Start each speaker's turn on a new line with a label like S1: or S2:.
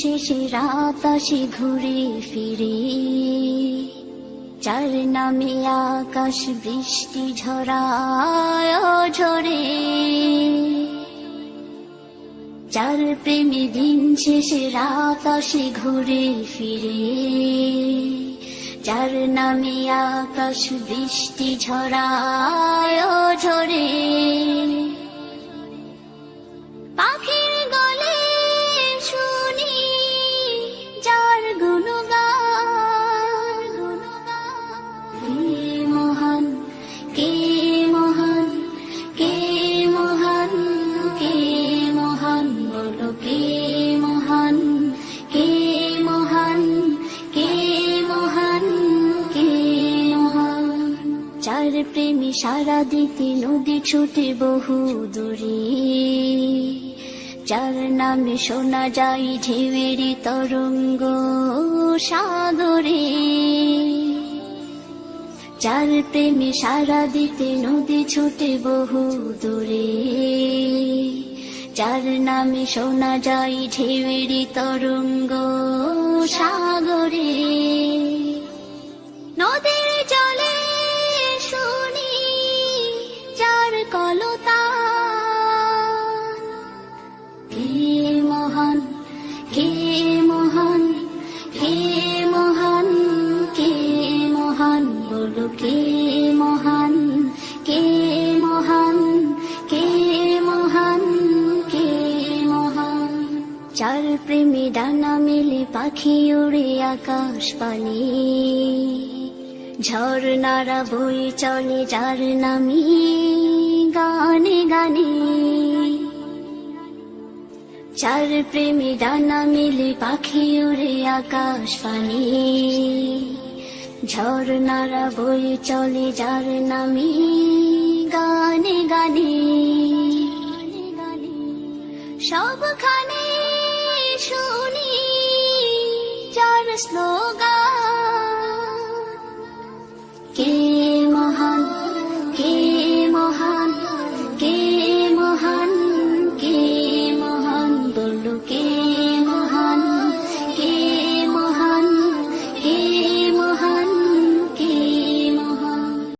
S1: শেষে রাত আসে ঘুরে ফিরে, যার নামে আকাশ বৃষ্টি ঝরায় ঝরে, যার প্রেমে দিন শেষে রাত আসে ঘুরে ফিরে, যার নামে আকাশ বৃষ্টি ঝরায় ঝরে। পাখির গলে শুনি যার গুণগান, কে মহান, কে মহান, কে মহান, কে মহান, বলো কে মহান, কে মহান, কে মহান, কে মহান। যার প্রেমে সারা দিতে নদী ছুটে বহু দূরে, যার নামে শোনা যায় ঢেউয়ের তরঙ্গ সাগরে, যার প্রেমে সারা দিতে নদী ছুটে বহু দূরে, যার নামে শোনা যায় ঢেউয়ের তরঙ্গ সাগরে। নদীর জলে শুনি যার কলতান, কে মহান, কে মহান, কে মহান, কে মহান, বলো কে মহান, কে মহান, কে মহান, কে মহান। যার প্রেমে ডানা মেলে পাখি উড়ে আকাশ পানে, ঝর্ণারা বয়ে চলে যার নামে গানে গানে, যার প্রেমে ডানা মেলে পাখি উড়ে আকাশ পানে, ঝর্ণারা বয়ে চলে যার নামে গানে গানে। সবখানে শুনি যার স্লোগান,